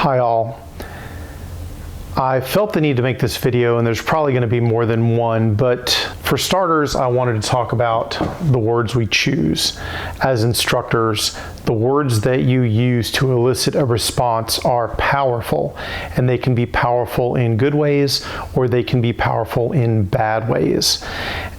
Hi all. I felt the need to make this video, and there's probably going to be more than one, but for starters, I wanted to talk about the words we choose. As instructors, the words that you use to elicit a response are powerful, and they can be powerful in good ways, or they can be powerful in bad ways.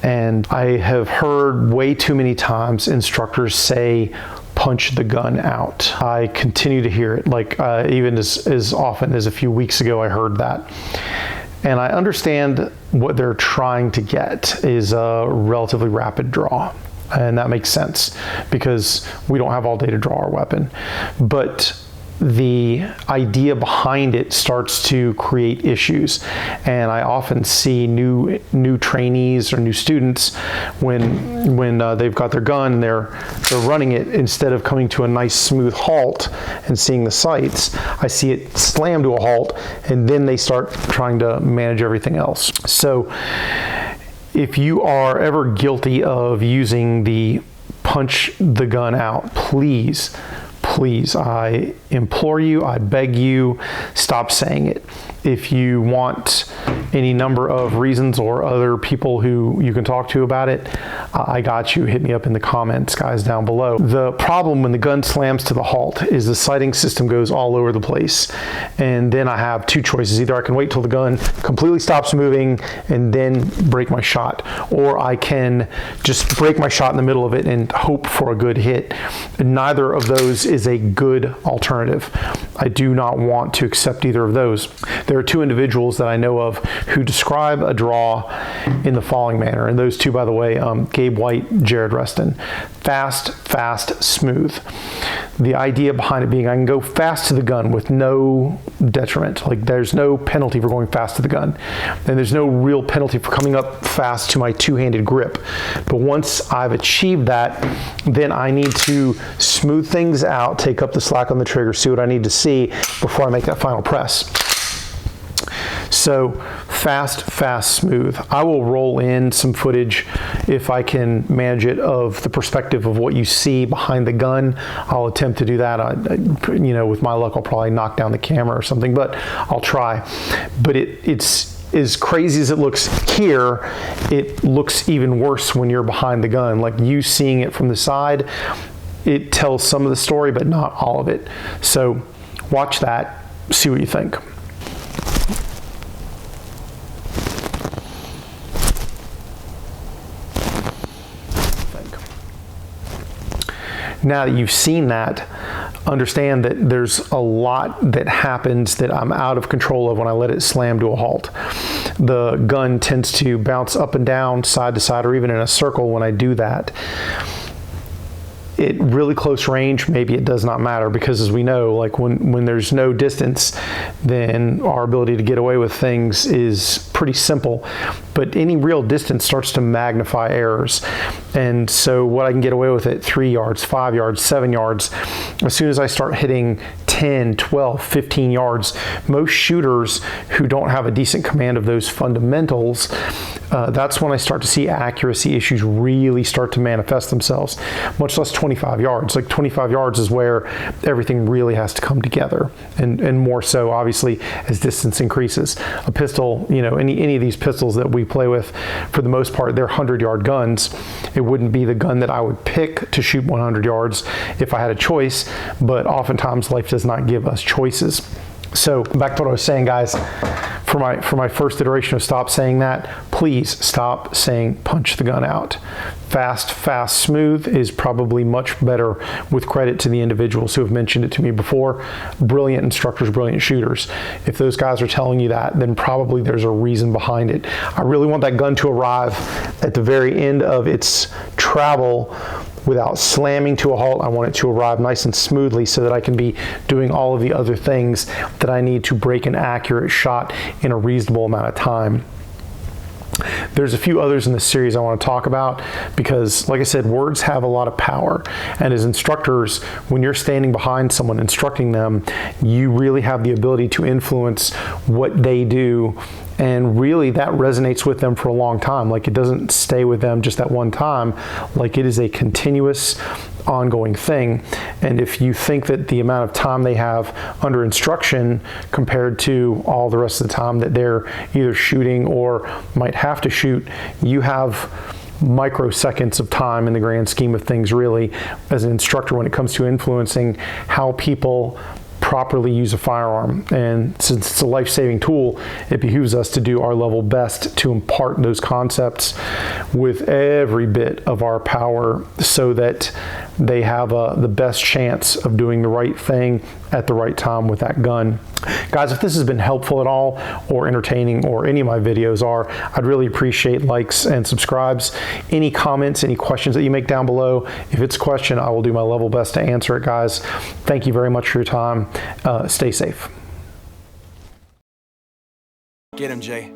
And I have heard way too many times instructors say, punch the gun out. I continue to hear it, like even as often as a few weeks ago I heard that. And I understand what they're trying to get is a relatively rapid draw. And that makes sense because we don't have all day to draw our weapon. But the idea behind it starts to create issues, and I often see new trainees or new students when they've got their gun and they're running it, instead of coming to a nice smooth halt and seeing the sights, I see it slam to a halt, and then they start trying to manage everything else. So if you are ever guilty of using the punch the gun out, please, I implore you, I beg you, stop saying it. If you want any number of reasons or other people who you can talk to about it, I got you. Hit me up in the comments, guys, down below. The problem when the gun slams to the halt is the sighting system goes all over the place. And then I have two choices. Either I can wait till the gun completely stops moving and then break my shot, or I can just break my shot in the middle of it and hope for a good hit. And neither of those is a good alternative. I do not want to accept either of those. There are two individuals that I know of who describe a draw in the following manner, and those two, by the way, Gabe White, Jared Reston. Fast, smooth. The idea behind it being I can go fast to the gun with no detriment. Like there's no penalty for going fast to the gun, and there's no real penalty for coming up fast to my two-handed grip. But once I've achieved that, then I need to smooth things out, take up the slack on the trigger, see what I need to see before I make that final press. So fast, smooth. I will roll in some footage if I can manage it of the perspective of what you see behind the gun. I'll attempt to do that. With my luck, I'll probably knock down the camera or something, but I'll try. But it's as crazy as it looks here, it looks even worse when you're behind the gun. Like you seeing it from the side, it tells some of the story, but not all of it. So watch that, see what you think. Now that you've seen that, understand that there's a lot that happens that I'm out of control of when I let it slam to a halt. The gun tends to bounce up and down, side to side, or even in a circle when I do that. At really close range, maybe it does not matter, because as we know, like when there's no distance, then our ability to get away with things is pretty simple. But any real distance starts to magnify errors. And so what I can get away with at 3 yards, 5 yards, 7 yards, as soon as I start hitting 10, 12, 15 yards, most shooters who don't have a decent command of those fundamentals, that's when I start to see accuracy issues really start to manifest themselves, much less 25 yards. Like 25 yards is where everything really has to come together, and more so obviously as distance increases. A pistol, any of these pistols that we play with, for the most part, they're 100-yard guns. It wouldn't be the gun that I would pick to shoot 100 yards if I had a choice, but oftentimes life does not give us choices. So back to what I was saying, guys, for my first iteration of stop saying that, please stop saying punch the gun out. Fast, smooth is probably much better, with credit to the individuals who have mentioned it to me before. Brilliant instructors, brilliant shooters. If those guys are telling you that, then probably there's a reason behind it. I really want that gun to arrive at the very end of its travel without slamming to a halt. I want it to arrive nice and smoothly so that I can be doing all of the other things that I need to break an accurate shot in a reasonable amount of time. There's a few others in this series I want to talk about because, like I said, words have a lot of power. And as instructors, when you're standing behind someone instructing them, you really have the ability to influence what they do. And really that resonates with them for a long time. Like, it doesn't stay with them just that one time. Like, it is a continuous ongoing thing. And if you think that the amount of time they have under instruction compared to all the rest of the time that they're either shooting or might have to shoot, you have microseconds of time in the grand scheme of things, really, as an instructor when it comes to influencing how people properly use a firearm. And since it's a life-saving tool, it behooves us to do our level best to impart those concepts with every bit of our power so that they have the best chance of doing the right thing at the right time with that gun. Guys, if this has been helpful at all or entertaining, or any of my videos are, I'd really appreciate likes and subscribes. Any comments, any questions that you make down below, if it's a question, I will do my level best to answer it, guys. Thank you very much for your time. Stay safe. Get him, Jay.